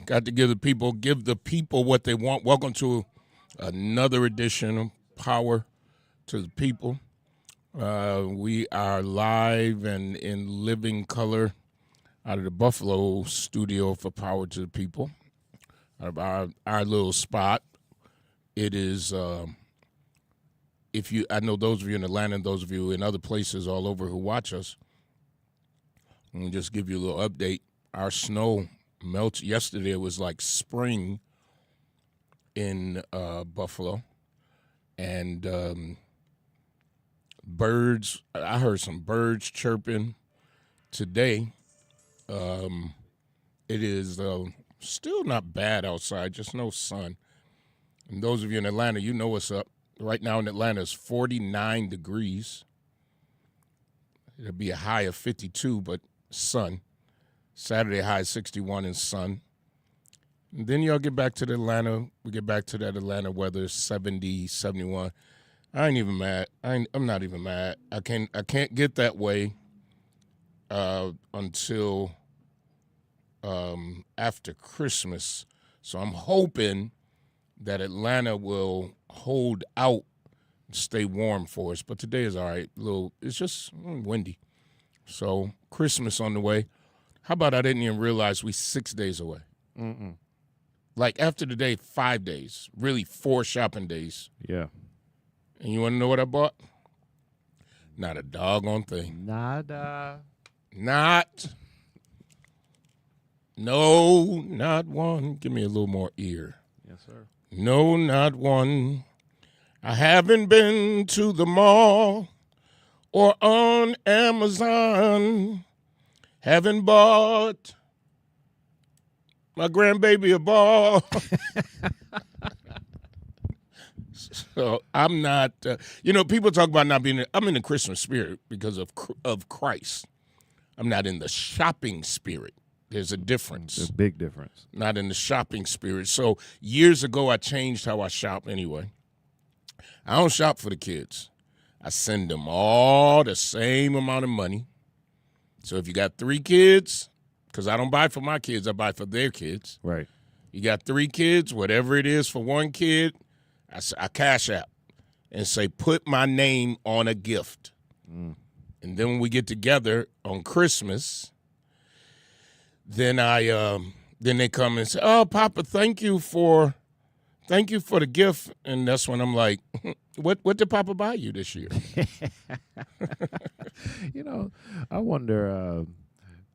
Got to give the people what they want. Welcome to another edition of Power to the People. We are live and in living color out of the Buffalo studio for Power to the People. Out of our little spot. It is, I know those of you in Atlanta and those of you in other places all over who watch us. Let me just give you a little update. Our snow melts. Yesterday it was like spring in Buffalo. And birds, I heard some birds chirping today. It is still not bad outside, just no sun. And those of you in Atlanta, you know what's up. Right now in Atlanta it's 49 degrees. It'll be a high of 52, but sun. Saturday high 61 and sun. And then y'all get back to the Atlanta. We get back to that Atlanta weather, 70, 71. I ain't even mad. I'm not even mad. I can't get that way until after Christmas. So I'm hoping that Atlanta will hold out and stay warm for us. But today is all right. It's just windy. So Christmas on the way. How about I didn't even realize we 6 days away? Mm-mm. Like after today, 5 days. Really 4 shopping days. Yeah. And you want to know what I bought? Not a doggone thing. Nada. No, not one. Give me a little more ear. Yes, sir. No, not one. I haven't been to the mall or on Amazon. Haven't bought my grandbaby a ball. So I'm not, people talk about not being, I'm in the Christmas spirit because of Christ. I'm not in the shopping spirit. There's a difference. There's a big difference. Not in the shopping spirit. So years ago, I changed how I shop anyway. I don't shop for the kids. I send them all the same amount of money. So if you got 3 kids, because I don't buy for my kids, I buy for their kids. Right. You got 3 kids, whatever it is for one kid, I cash out and say, put my name on a gift. And then when we get together on Christmas, then then they come and say, oh, Papa, thank you for the gift. And that's when I'm like, what did Papa buy you this year? I wonder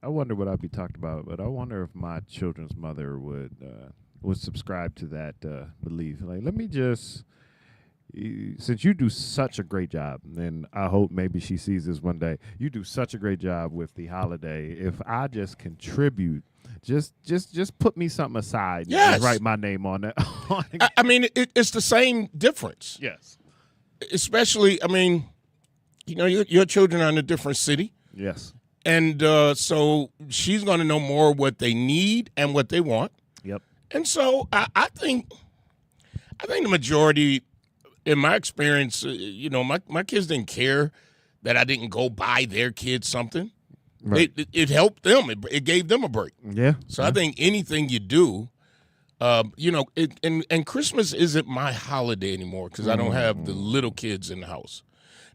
what I'd be talked about, but I wonder if my children's mother would subscribe to that belief. Like, let me just, since you do such a great job, and I hope maybe she sees this one day, you do such a great job with the holiday. If I just contribute, just put me something aside. Yes. And write my name on it. I mean, it's the same difference. Yes. Especially, your children are in a different city. Yes. And so she's going to know more what they need and what they want. Yep. And so I think the majority, in my experience, my kids didn't care that I didn't go buy their kids something. Right. It helped them. It gave them a break. Yeah. So I think anything you do, and Christmas isn't my holiday anymore because I don't have the little kids in the house.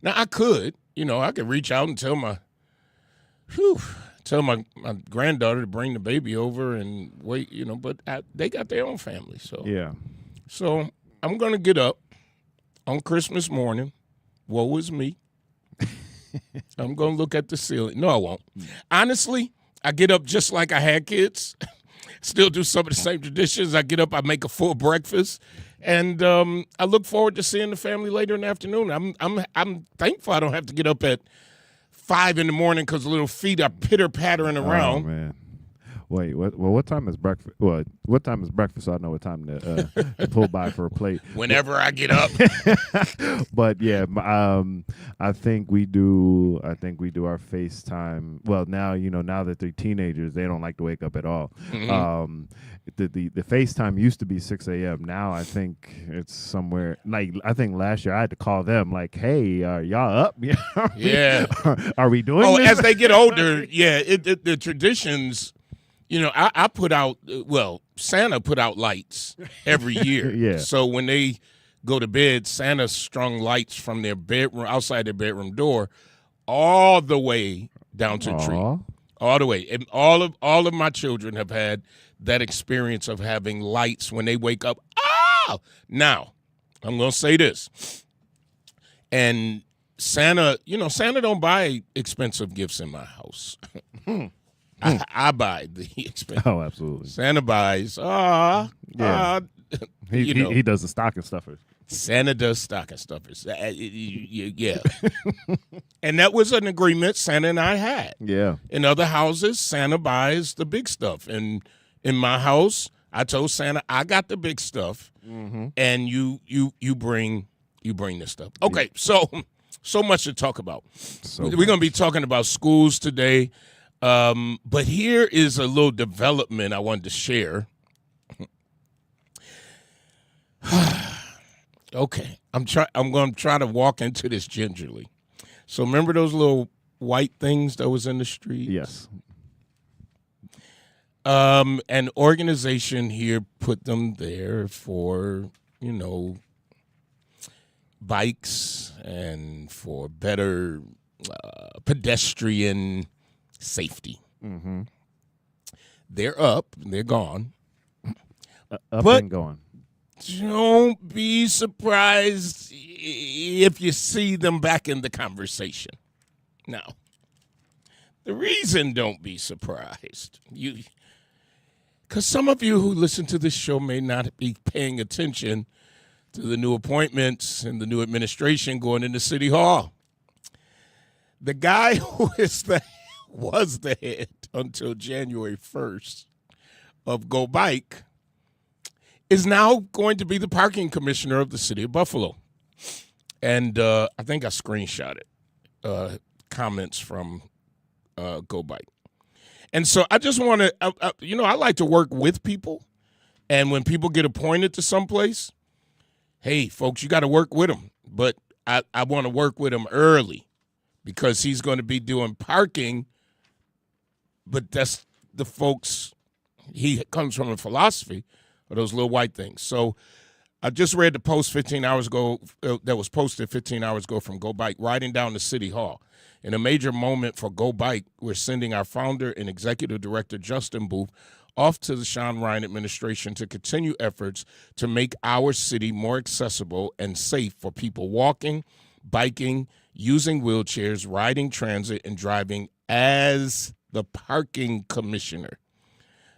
Now I could reach out and tell my granddaughter to bring the baby over and wait, but they got their own family. So Yeah. So I'm going to get up on Christmas morning. Woe is me. I'm going to look at the ceiling. No, I won't. Honestly, I get up just like I had kids. Still do some of the same traditions. I get up, I make a full breakfast, and I look forward to seeing the family later in the afternoon. I'm thankful I don't have to get up at 5 in the morning because little feet are pitter-pattering around. Oh, man. Wait, what time is breakfast? Well, what time is breakfast? So I know what time to pull by for a plate. Whenever I get up. But yeah, I think we do our FaceTime. Well, now that they're teenagers, they don't like to wake up at all. Mm-hmm. The FaceTime used to be 6 a.m. Now I think it's somewhere like I think last year I had to call them like, hey, are y'all up? Yeah. Are we doing this? As they get older, yeah, the traditions I put out, Santa put out lights every year. Yeah. So when they go to bed, Santa strung lights from their bedroom, outside their bedroom door, all the way down to the tree. Aw. All the way. And all of my children have had that experience of having lights when they wake up. Ah! Now, I'm going to say this. And Santa don't buy expensive gifts in my house. I buy the expensive. Oh, absolutely. Santa buys. He does the stocking stuffers. Santa does stocking stuffers. Yeah. And that was an agreement Santa and I had. Yeah. In other houses, Santa buys the big stuff. And in my house, I told Santa, I got the big stuff, and you bring this stuff. Okay, so much to talk about. We're going to be talking about schools today, but here is a little development I wanted to share. Okay, I'm going to try to walk into this gingerly. So remember those little white things that was in the street? Yes. An organization here put them there for, bikes and for better pedestrian safety. Mm-hmm. They're up. They're gone. Up But- and going. Don't be surprised if you see them back in the conversation. Now, the reason don't be surprised, because some of you who listen to this show may not be paying attention to the new appointments and the new administration going into City Hall. The guy who was the head until January 1st of Go Bike is now going to be the parking commissioner of the city of Buffalo. And I think I screenshotted comments from Go Bike. And so I just want to, I like to work with people. And when people get appointed to someplace, hey, folks, you got to work with them. But I want to work with him early because he's going to be doing parking. But that's the folks, he comes from a philosophy of those little white things. So I just read the post 15 hours ago that was posted 15 hours ago from Go Bike, riding down to City Hall. In a major moment for Go Bike, we're sending our founder and executive director, Justin Booth, off to the Sean Ryan administration to continue efforts to make our city more accessible and safe for people walking, biking, using wheelchairs, riding transit, and driving as the parking commissioner.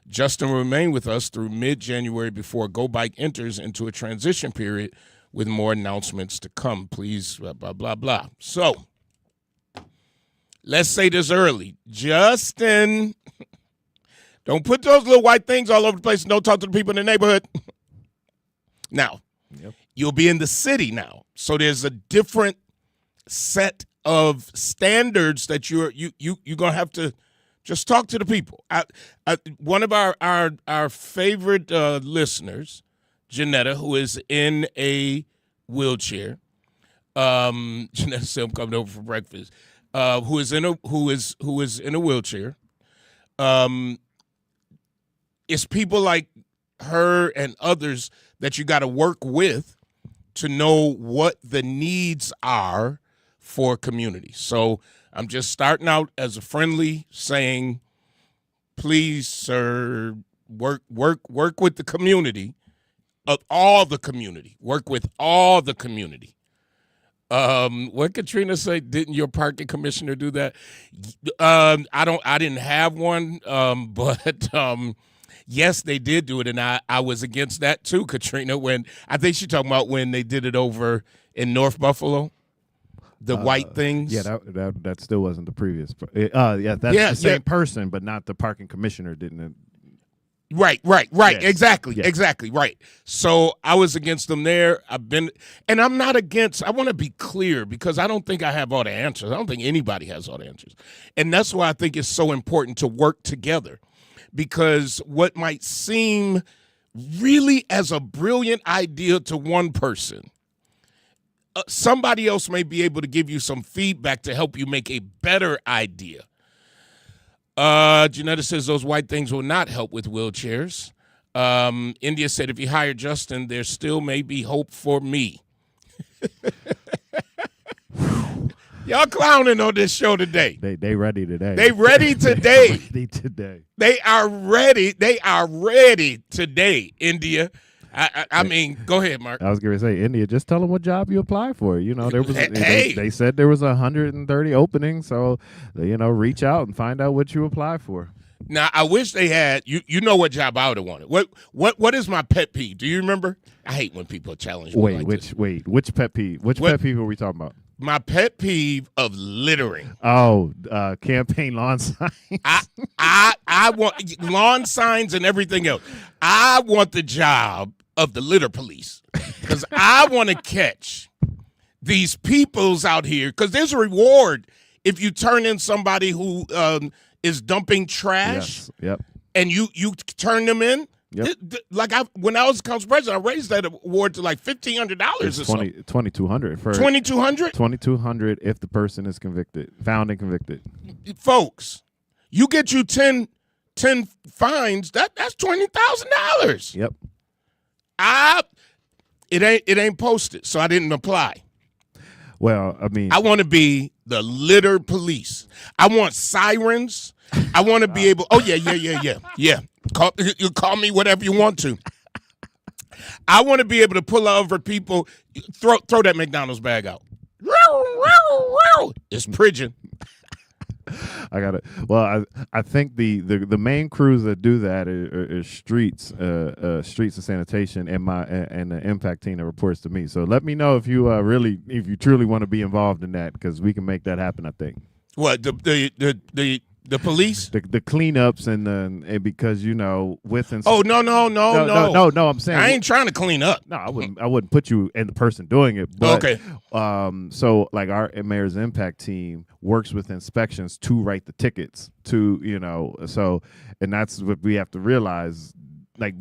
Justin will remain with us through mid-January before Go Bike enters into a transition period with more announcements to come. Please, blah, blah, blah, blah. So, let's say this early. Justin, don't put those little white things all over the place and don't talk to the people in the neighborhood. Now, You'll be in the city now. So there's a different set of standards that you're going to have to just talk to the people. One of our favorite listeners, Janetta, who is in a wheelchair. Janetta said I'm coming over for breakfast. Who is in a wheelchair. It's people like her and others that you got to work with to know what the needs are for community. So I'm just starting out as a friendly saying, please, sir, work with the community, all the community. Work with all the community. What Katrina say? Didn't your parking commissioner do that? I didn't have one, but yes, they did do it, and I was against that too, Katrina. When I think she's talking about when they did it over in North Buffalo, the white things. Yeah, that still wasn't the previous. Yeah, that's the same person, but not the parking commissioner. Didn't. Right. Yes. Exactly. Right. So I was against them there. And I'm not against, I want to be clear because I don't think I have all the answers. I don't think anybody has all the answers. And that's why I think it's so important to work together, because what might seem really as a brilliant idea to one person, somebody else may be able to give you some feedback to help you make a better idea. Janetta says those white things will not help with wheelchairs. India said, if you hire Justin, there still may be hope for me. Y'all clowning on this show today. They ready today. They ready today. Ready today. They are ready. They are ready today, India. I mean, go ahead, Mark. I was going to say, India, just tell them what job you apply for. You know, there was Hey. they said there was 130 openings, so reach out and find out what you apply for. Now, I wish they had. You know what job I would have wanted. What is my pet peeve? Do you remember? I hate when people challenge me. Which pet peeve? Pet peeve are we talking about? My pet peeve of littering. Oh, campaign lawn signs. I want lawn signs and everything else. I want the job of the litter police because I want to catch these peoples out here because there's a reward if you turn in somebody who is dumping trash. Yes. Yep. And you turn them in. Yep. When I was council president, I raised that award to like $1,500 or something. $2,200 for $2,200. $2,200 if the person is found and convicted. Folks, you get you 10 fines. That's $20,000. Yep. It ain't posted, so I didn't apply. Well, I mean, I want to be the litter police. I want sirens. I want to be able. Oh yeah. You call me whatever you want to. I want to be able to pull over people. Throw that McDonald's bag out. It's Pridgen. I got it. Well, I think the main crews that do that is streets and sanitation, and the impact team that reports to me. So let me know if you truly want to be involved in that, because we can make that happen. I think. What the police? The cleanups and because with and oh no. I'm saying I ain't trying to clean up. No, I wouldn't put you in the person doing it. But, okay. So like our mayor's impact team works with inspections to write the tickets so, and that's what we have to realize. Like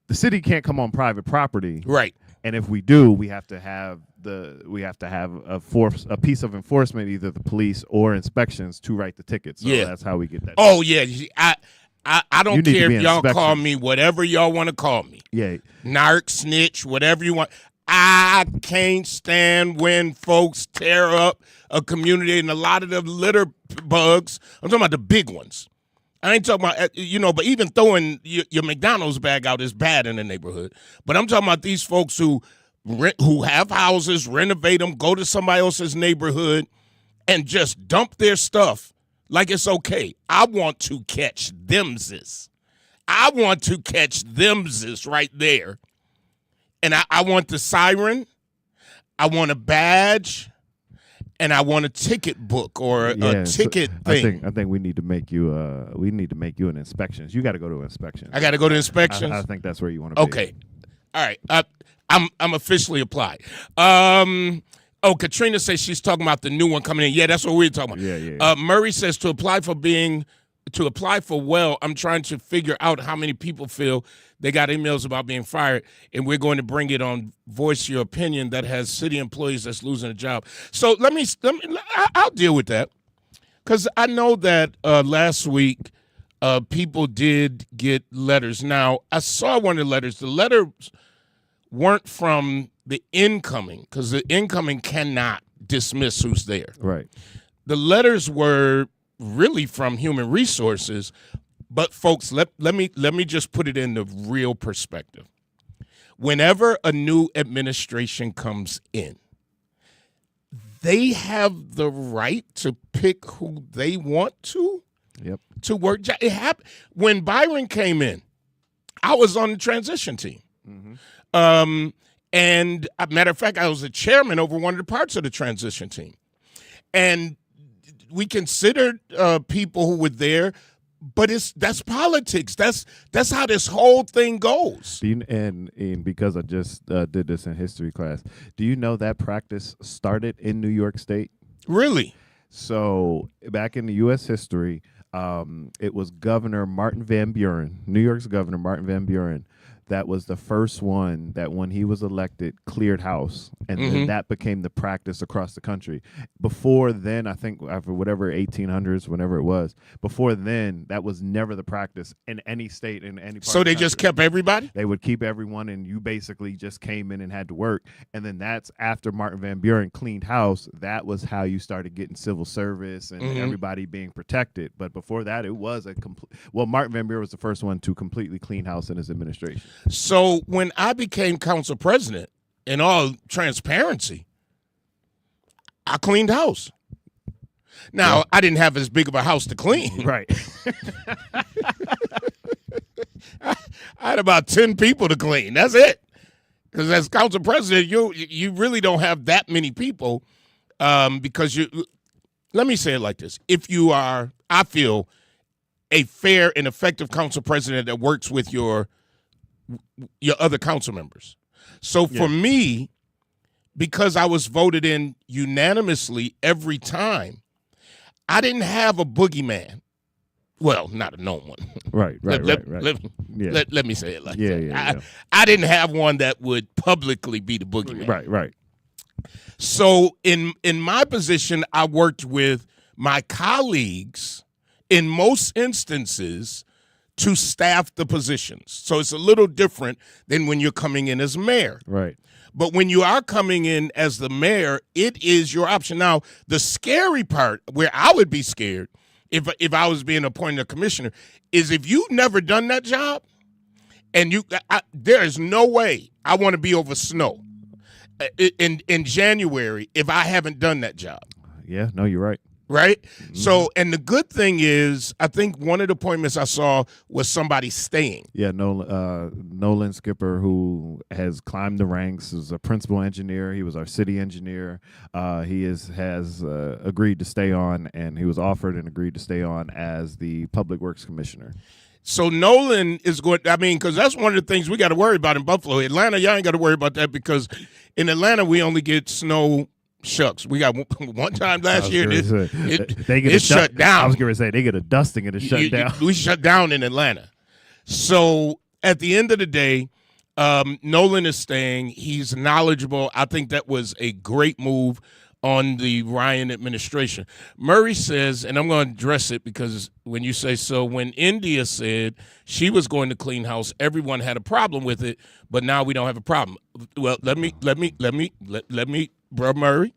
the city can't come on private property, right? And if we do, we have to have a piece of enforcement, either the police or inspections, to write the tickets. So that's how we get that. Oh yeah, I don't care if y'all call me whatever y'all want to call me. Yeah, narc, snitch, whatever you want. I can't stand when folks tear up a community, and a lot of the litter bugs. I'm talking about the big ones. I ain't talking about, but even throwing your McDonald's bag out is bad in the neighborhood. But I'm talking about these folks who have houses, renovate them, go to somebody else's neighborhood, and just dump their stuff like it's okay. I want to catch themses. I want to catch themses right there. And I want the siren. I want a badge. And I want a ticket book or a ticket thing. I think we need to make you an inspections. You got to go to inspections. I got to go to inspections. I think that's where you want to be. Okay, all right. I'm officially applied. Katrina says she's talking about the new one coming in. Yeah, that's what we're talking about. Yeah. Murray says to apply for well, I'm trying to figure out how many people feel they got emails about being fired, and we're going to bring it on Voice Your Opinion that has city employees that's losing a job. So I'll deal with that, because I know that last week people did get letters. Now, I saw one of the letters. The letters weren't from the incoming, because the incoming cannot dismiss who's there. Right. The letters were really from Human Resources, but folks, let me just put it in the real perspective. Whenever a new administration comes in, they have the right to pick who they want to work. It happened when Byron came in. I was on the transition team. Mm-hmm. And matter of fact, I was the chairman over one of the parts of the transition team. And we considered people who were there, but that's politics. That's how this whole thing goes. And because I just did this in history class, do you know that practice started in New York State? Really? So back in the U.S. history, it was Governor Martin Van Buren, New York's Governor Martin Van Buren, that was the first one that when he was elected cleared house, and then that became the practice across the country. Before then, I think after whatever 1800s, whenever it was, before then that was never the practice in any state, in any part So of the they just country. kept everybody? They would keep everyone, and you basically just came in and had to work. And then that's after Martin Van Buren cleaned house. That was how you started getting civil service and everybody being protected. But before that, it was a complete. Well, Martin Van Buren was the first one to completely clean house in his administration. So when I became council president, in all transparency, I cleaned house. Now, I didn't have as big of a house to clean. Right. I had about 10 people to clean. That's it. Because as council president, you really don't have that many people because let me say it like this. If you are, I feel, a fair and effective council president that works with your other council members. So for me, because I was voted in unanimously every time, I didn't have a boogeyman. Well, not a known one. Right. Let me say it like that. I didn't have one that would publicly be the boogeyman. Right. So in my position, I worked with my colleagues in most instances to staff the positions. So it's a little different than when you're coming in as mayor. Right. But when you are coming in as the mayor, it is your option. Now, the scary part, where I would be scared if I was being appointed a commissioner, is if you've never done that job, and there is no way I want to be over snow in January if I haven't done that job. Yeah, no, you're right. Right? So, and the good thing is, I think one of the appointments I saw was somebody staying. Yeah, Nolan Skipper, who has climbed the ranks, is a principal engineer. He was our city engineer. He has agreed to stay on, and he was offered and agreed to stay on as the Public Works Commissioner. So Nolan is going, because that's one of the things we got to worry about in Buffalo. Atlanta, y'all ain't got to worry about that because in Atlanta, we only get snow. Shucks, we got one time last year. It shut down. I was going to say they get a dusting and it shut down. We shut down in Atlanta. So at the end of the day, Nolan is staying. He's knowledgeable. I think that was a great move on the Ryan administration. Murray says, and I'm going to address it because when you say so, when India said she was going to clean house, everyone had a problem with it, but now we don't have a problem. Well, let me. Bro Murray,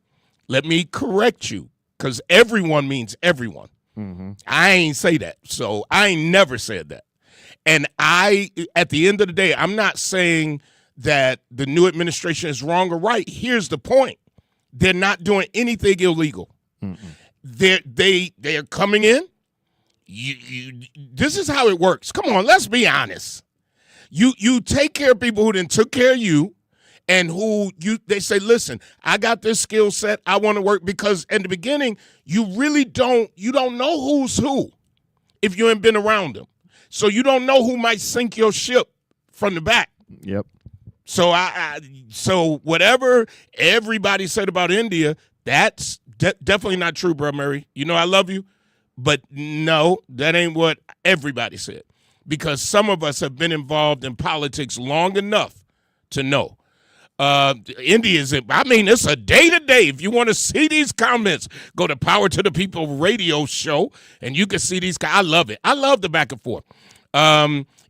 let me correct you, because everyone means everyone. I ain't say that, so I ain't never said that. And at the end of the day, I'm not saying that the new administration is wrong or right. Here's the point. They're not doing anything illegal. They're coming in. This is how it works. Come on, let's be honest. You take care of people who then took care of you, and they say, listen, I got this skill set. I want to work, because in the beginning, you don't know who's who if you ain't been around them. So you don't know who might sink your ship from the back. Yep. So so whatever everybody said about India, that's definitely not true, bro, Murray. You know I love you, but no, that ain't what everybody said, because some of us have been involved in politics long enough to know. India is, it's a day-to-day. If you want to see these comments, go to Power to the People radio show, and you can see these. I love it. I love the back and forth.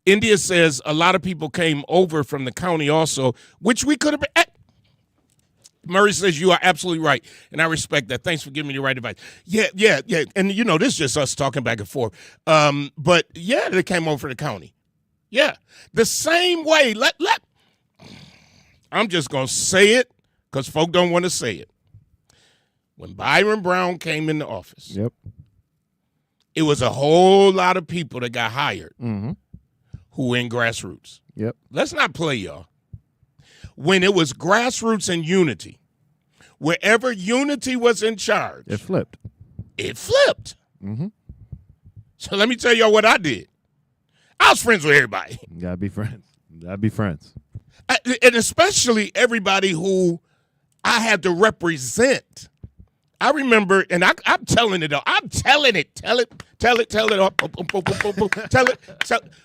India says a lot of people came over from the county also, which we could have been. Murray says you are absolutely right, and I respect that. Thanks for giving me the right advice. Yeah. And, this is just us talking back and forth. But, yeah, they came over from the county. Yeah. The same way. I'm just going to say it because folk don't want to say it. When Byron Brown came into office, yep, it was a whole lot of people that got hired who were in grassroots. Yep. Let's not play, y'all. When it was grassroots and unity, wherever unity was in charge, it flipped. So let me tell y'all what I did. I was friends with everybody. You gotta be friends. And especially everybody who I had to represent. I remember, and I'm telling it all. I'm telling it. Tell it.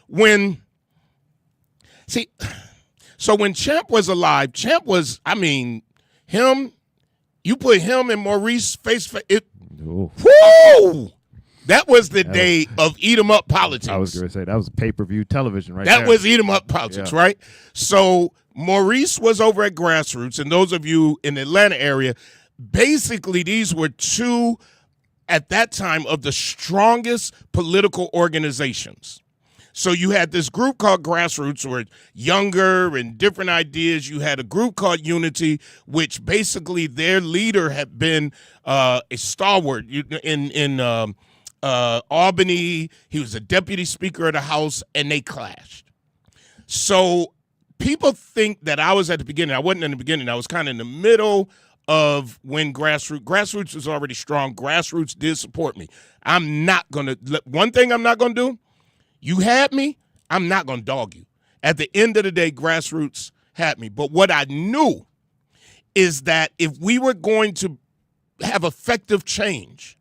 When See, so when Champ was alive, Champ was, I mean, him, you put him and Maurice face for it. Ooh. Whoo! That was the day of eat 'em up politics. I was going to say, that was pay-per-view television right there. That was eat 'em up politics, right? So Maurice was over at Grassroots, and those of you in the Atlanta area, basically these were two, at that time, of the strongest political organizations. So you had this group called Grassroots, who were younger and different ideas. You had a group called Unity, which basically their leader had been a stalwart in Albany. He was a deputy speaker of the House, and they clashed. So people think that I was at the beginning. I wasn't in the beginning. I was kind of in the middle of when Grassroots was already strong. Grassroots did support me. I'm not going to – one thing I'm not going to do, you had me, I'm not going to dog you. At the end of the day, Grassroots had me. But what I knew is that if we were going to have effective change,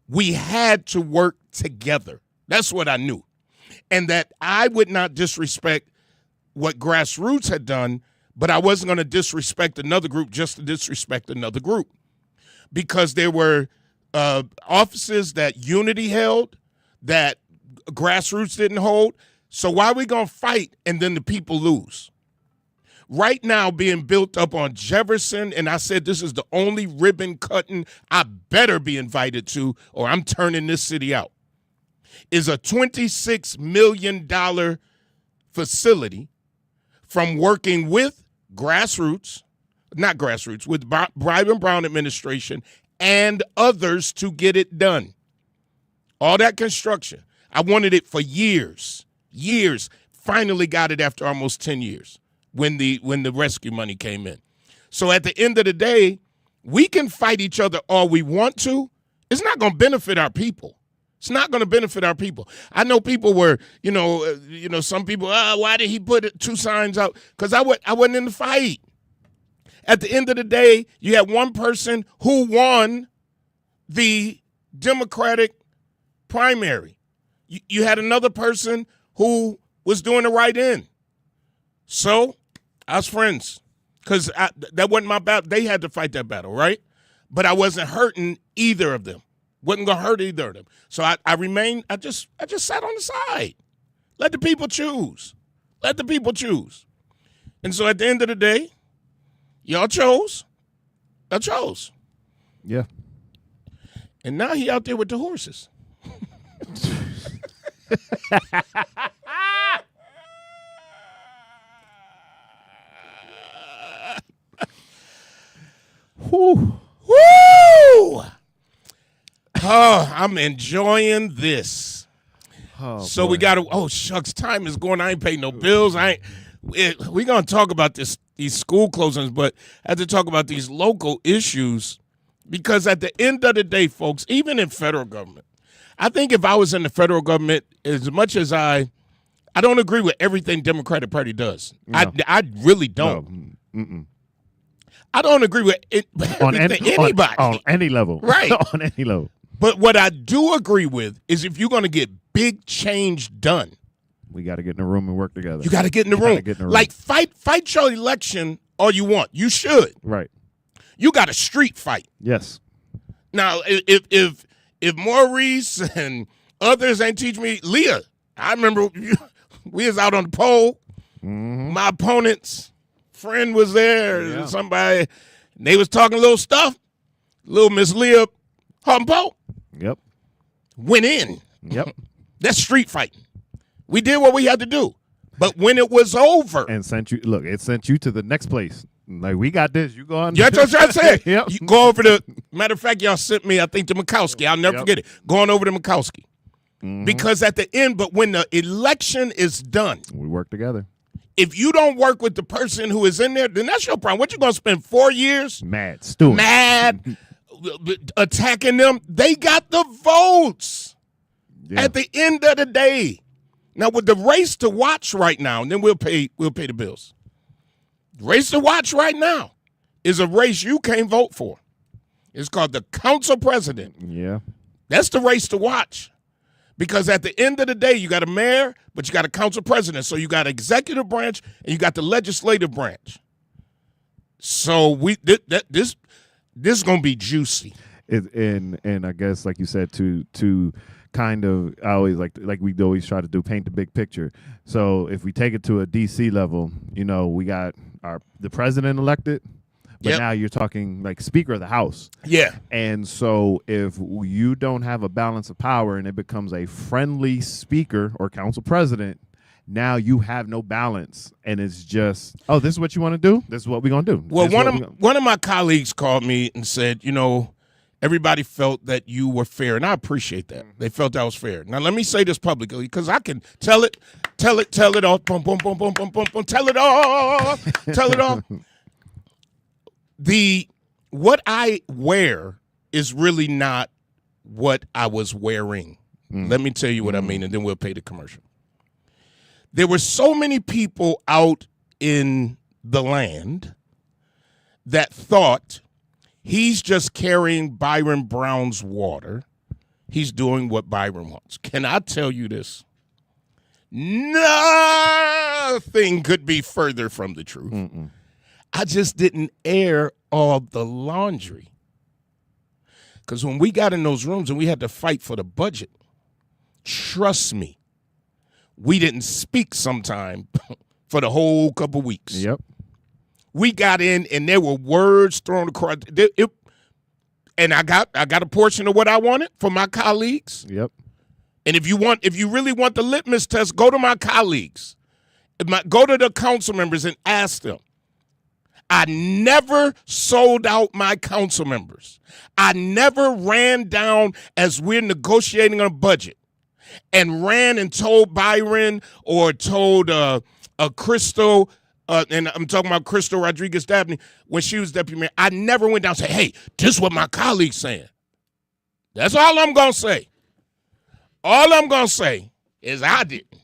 we had to work together. That's what I knew. And that I would not disrespect what Grassroots had done, but I wasn't going to disrespect another group just to disrespect another group. Because there were offices that Unity held that Grassroots didn't hold. So why are we going to fight and then the people lose? Right now, being built up on Jefferson, and I said this is the only ribbon cutting I better be invited to, or I'm turning this city out, is a $26 million facility from working with Grassroots, not Grassroots, with Brian Brown administration and others to get it done. All that construction. I wanted it for years. Finally got it after almost 10 years when the rescue money came in. So at the end of the day, we can fight each other all we want to. It's not going to benefit our people. It's not going to benefit our people. I know people were, some people, why did he put 2 signs out? Because I wasn't in the fight. At the end of the day, you had one person who won the Democratic primary. You had another person who was doing the right end. So I was friends because that wasn't my battle. They had to fight that battle, right? But I wasn't hurting either of them. Wasn't going to hurt either of them. So I remained, I just sat on the side. Let the people choose. Let the people choose. And so at the end of the day, y'all chose. I chose. Yeah. And now he out there with the horses. Whew. Woo! Oh, I'm enjoying this. Oh, so boy. we got to. Oh shucks, time is going. I ain't paying no bills. We're gonna talk about these school closings, but I have to talk about these local issues because at the end of the day, folks, even in federal government, I think if I was in the federal government, as much as I don't agree with everything Democratic Party does. No. I really don't. No. I don't agree with anybody. On any level. Right. On any level. But what I do agree with is if you're going to get big change done, we got to get in the room and work together. You got to get in the room. Like fight your election all you want. You should. Right. You got a street fight. Yes. Now, if Maurice and others ain't teach me, Leah, I remember we was out on the pole. Mm-hmm. My opponent's friend was there. Yeah. Somebody, they was talking a little stuff. Little Miss Leah Humpo. Yep. Went in. Yep. That's street fighting. We did what we had to do. But when it was over. And it sent you to the next place. Like, we got this. You go on. Yeah, that's what I said. Yep. You go over to, matter of fact, y'all sent me, I think, to Mikowski. I'll never forget it. Going over to Mikowski. Mm-hmm. Because at the end, but when the election is done. We work together. If you don't work with the person who is in there, then that's your problem. What, you going to spend 4 years? Mad, attacking them? They got the votes at the end of the day. Now, with the race to watch right now, and then we'll pay the bills. The race to watch right now is a race you can't vote for. It's called the council president. Yeah. That's the race to watch Because at the end of the day, you got a mayor, but you got a council president. So you got executive branch and you got the legislative branch. So this is gonna be juicy. And I guess, like you said, to kind of, I always like we always try to do, paint the big picture. So if we take it to a DC level, we got the president elected, but now you're talking like Speaker of the House. Yeah. And so if you don't have a balance of power and it becomes a friendly speaker or council president, now you have no balance, and it's just, oh, this is what you want to do? This is what we're going to do. Well, one of my colleagues called me and said, everybody felt that you were fair, and I appreciate that. They felt that was fair. Now, let me say this publicly, because I can tell it all, boom, boom, boom, boom, boom, boom, boom, tell it all. What I wear is really not what I was wearing. Let me tell you what I mean, and then we'll pay the commercial. There were so many people out in the land that thought he's just carrying Byron Brown's water. He's doing what Byron wants. Can I tell you this? Nothing could be further from the truth. I just didn't air all the laundry. Because when we got in those rooms and we had to fight for the budget, trust me, we didn't speak sometime for the whole couple weeks. Yep. We got in and there were words thrown across. And I got a portion of what I wanted for my colleagues. Yep. And if you really want the litmus test, go to my colleagues. Go to the council members and ask them. I never sold out my council members. I never ran down as we're negotiating on a budget and ran and told Byron or told Crystal, and I'm talking about Crystal Rodriguez Dabney, when she was deputy mayor. I never went down and said, hey, this is what my colleague's saying. That's all I'm going to say. All I'm going to say is I didn't.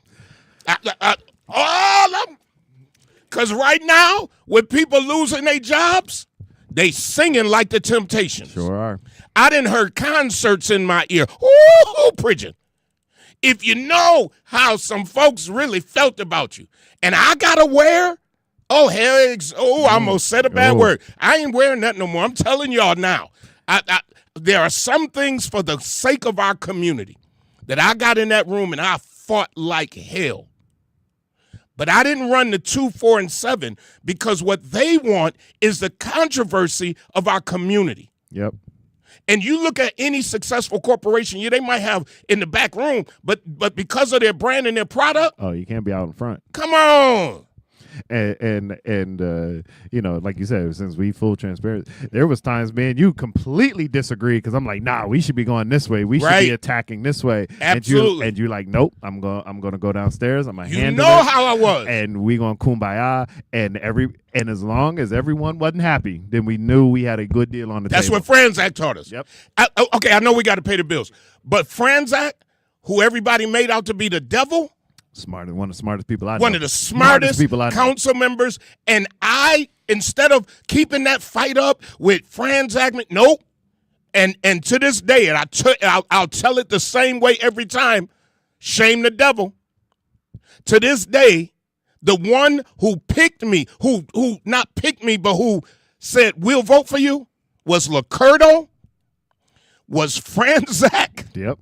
Because right now, with people losing their jobs, they singing like the Temptations. Sure are. I didn't heard concerts in my ear. Ooh, Pridgen. If you know how some folks really felt about you. And I got to wear, I almost said a bad word. I ain't wearing that no more. I'm telling y'all now. There are some things for the sake of our community that I got in that room and I fought like hell. But I didn't run the 2, 4, and 7 because what they want is the controversy of our community. Yep. And you look at any successful corporation, they might have in the back room, but because of their brand and their product. Oh, you can't be out in front. Come on. And like you said, since we full transparency, there was times, man, you completely disagree because I'm like, nah, we should be going this way. We should be attacking this way. Absolutely. And you're like, nope, I'm gonna go downstairs. I'm gonna handle it. You know it, how I was. And we gonna kumbaya. And as long as everyone wasn't happy, then we knew we had a good deal on the table. That's what Franzac taught us. Yep. I know we got to pay the bills, but Franzac, who everybody made out to be the devil. One of the smartest people I know. One of the smartest people council members. And I, instead of keeping that fight up with Franzac, nope. And to this day, and I'll tell it the same way every time, shame the devil. To this day, the one who picked me, who not picked me, but who said, we'll vote for you, was Lacurdo, was Franzac. Yep.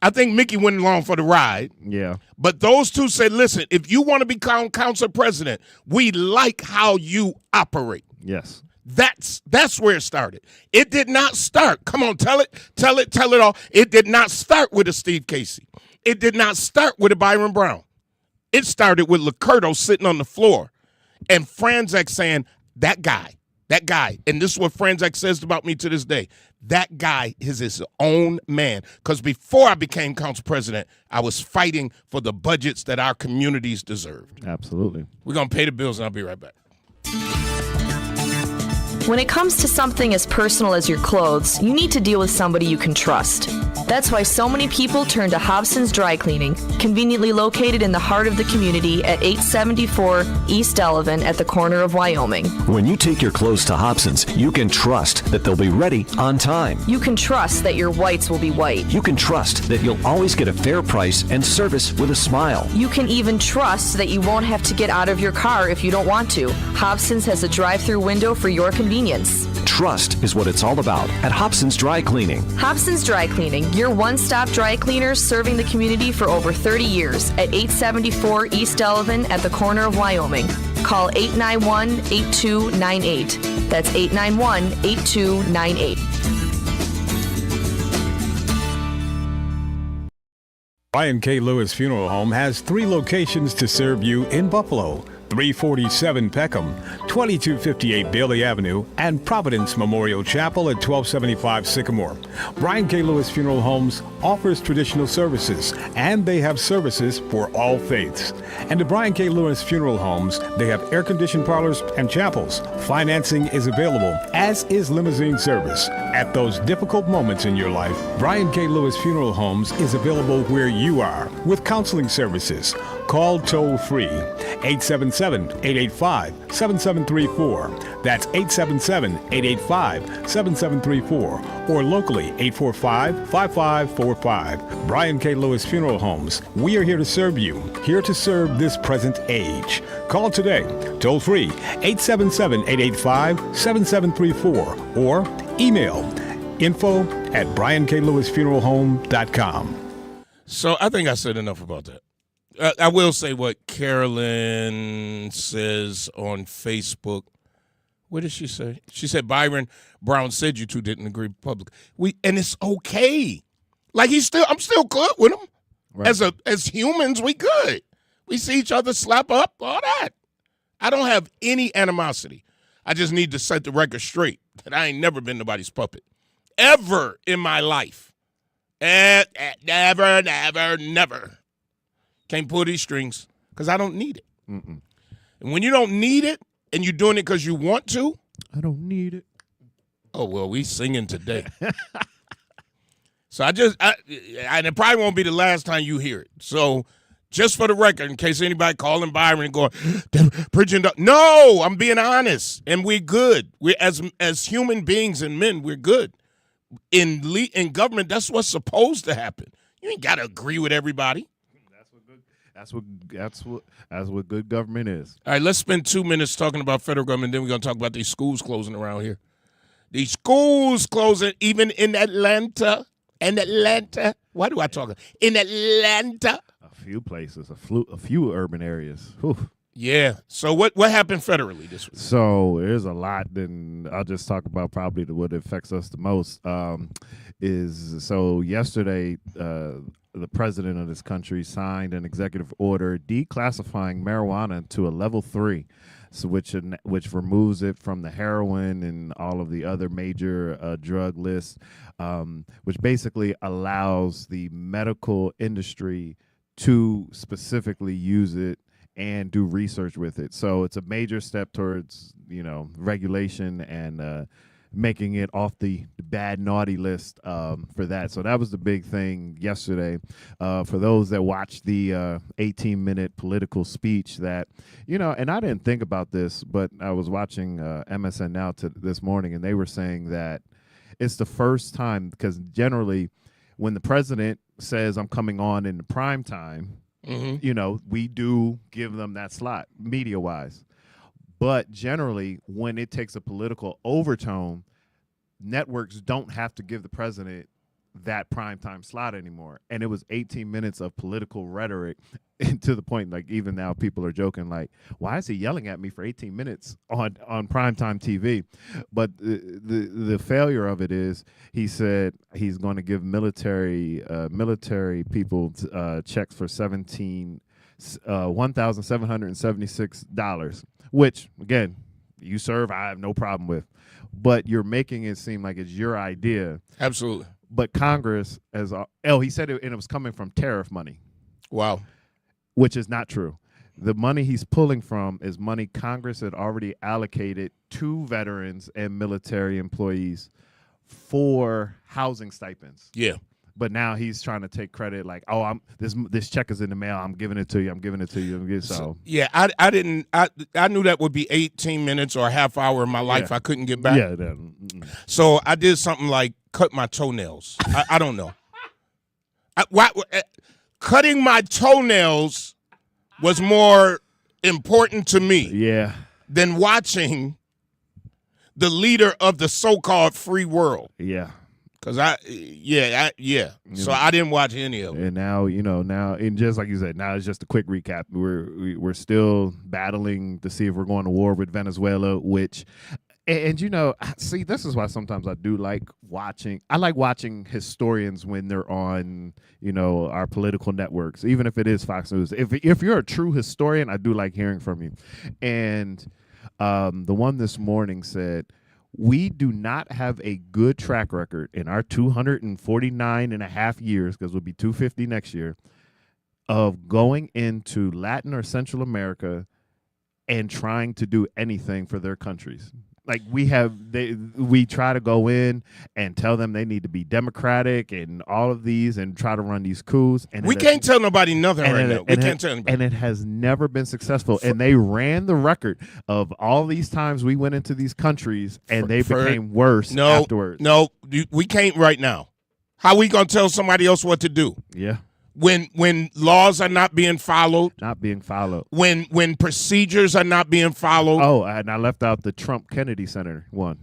I think Mickey went along for the ride. Yeah. But those two said, listen, if you want to become council president, we like how you operate. Yes. That's where it started. It did not start. Come on, tell it all. It did not start with a Steve Casey. It did not start with a Byron Brown. It started with Lacurdo sitting on the floor and Franzac saying, that guy, and this is what Franzac says about me to this day, that guy is his own man. Because before I became council president, I was fighting for the budgets that our communities deserved. Absolutely. We're going to pay the bills, and I'll be right back. When it comes to something as personal as your clothes, you need to deal with somebody you can trust. That's why so many people turn to Hobson's Dry Cleaning, conveniently located in the heart of the community at 874 East Delavan at the corner of Wyoming. When you take your clothes to Hobson's, you can trust that they'll be ready on time. You can trust that your whites will be white. You can trust that you'll always get a fair price and service with a smile. You can even trust that you won't have to get out of your car if you don't want to. Hobson's has a drive-through window for your convenience. Trust is what it's all about at Hobson's Dry Cleaning. Hobson's Dry Cleaning, your one-stop dry cleaners serving the community for over 30 years at 874 East Delavan at the corner of Wyoming. Call 891-8298. That's 891-8298. Brian K. Lewis Funeral Home has 3 locations to serve you in Buffalo: 347 Peckham, 2258 Bailey Avenue, and Providence Memorial Chapel at 1275 Sycamore. Brian K. Lewis Funeral Homes offers traditional services, and they have services for all faiths. And at Brian K. Lewis Funeral Homes, they have air-conditioned parlors and chapels. Financing is available, as is limousine service. At those difficult moments in your life, Brian K. Lewis Funeral Homes is available where you are with counseling services. Call toll-free 877-885-7734. That's 877-885-7734. Or locally 845-5545. Brian K. Lewis Funeral Homes. We are here to serve you, here to serve this present age. Call today, toll-free 877-885-7734. Or email info@brianklewisfuneralhome.com. So I think I said enough about that. I will say what Carolyn says on Facebook. What did she say? She said Byron Brown said you two didn't agree publicly. And it's okay. Like I'm still good with him. Right. As humans, we good. We see each other slap up, all that. I don't have any animosity. I just need to set the record straight that I ain't never been nobody's puppet. Ever in my life. Never, never, never. Can't pull these strings because I don't need it. Mm-mm. And when you don't need it and you're doing it because you want to. I don't need it. Oh, well, we singing today. So and it probably won't be the last time you hear it. So just for the record, in case anybody calling Byron and going, Pridgen, no, I'm being honest. And we're good. We're as human beings and men, we're good. In government, that's what's supposed to happen. You ain't got to agree with everybody. That's what good government is. All right, let's spend 2 minutes talking about federal government. Then we're going to talk about these schools closing around here. These schools closing, even in Atlanta. Why do I talk? In Atlanta. A few places, a few urban areas. Whew. Yeah. So what happened federally this week? So there's a lot. Then I'll just talk about probably what affects us the most. Yesterday, the president of this country signed an executive order declassifying marijuana to a level 3, so which removes it from the heroin and all of the other major drug lists, which basically allows the medical industry to specifically use it and do research with it. So it's a major step towards, regulation and making it off the bad, naughty list for that. So that was the big thing yesterday. For those that watched the 18-minute political speech that, and I didn't think about this, but I was watching MSN Now this morning, and they were saying that it's the first time, because generally when the president says I'm coming on in the prime time, we do give them that slot media-wise. But generally, when it takes a political overtone, networks don't have to give the president that primetime slot anymore. And it was 18 minutes of political rhetoric, and to the point, like, even now people are joking, like, why is he yelling at me for 18 minutes on primetime TV? But the failure of it is, he said he's going to give military people checks for $1,776, which, again, you serve, I have no problem with. But you're making it seem like it's your idea. Absolutely. But Congress, he said it, and it was coming from tariff money. Wow. Which is not true. The money he's pulling from is money Congress had already allocated to veterans and military employees for housing stipends. Yeah. But now he's trying to take credit, like, oh, this check is in the mail. I'm giving it to you. I'm giving it to you. So yeah, I knew that would be 18 minutes or a half hour of my life I couldn't get back. Yeah. So I did something like cut my toenails. I don't know. Cutting my toenails was more important to me than watching the leader of the so-called free world. Yeah. Because So I didn't watch any of it. And now, and just like you said, now it's just a quick recap. We're still battling to see if we're going to war with Venezuela, which, see, this is why sometimes I do like watching. I like watching historians when they're on, our political networks, even if it is Fox News. If you're a true historian, I do like hearing from you. And the one this morning said, we do not have a good track record in our 249 and a half years, because we'll be 250 next year, of going into Latin or Central America and trying to do anything for their countries. Like we try to go in and tell them they need to be democratic and all of these and try to run these coups. And we can't tell nobody nothing right now. We can't tell anybody. And it has never been successful. And they ran the record of all these times we went into these countries and they became worse afterwards. No, we can't right now. How we going to tell somebody else what to do? Yeah. When laws are not being followed, when procedures are not being followed. Oh, and I left out the Trump Kennedy Center one.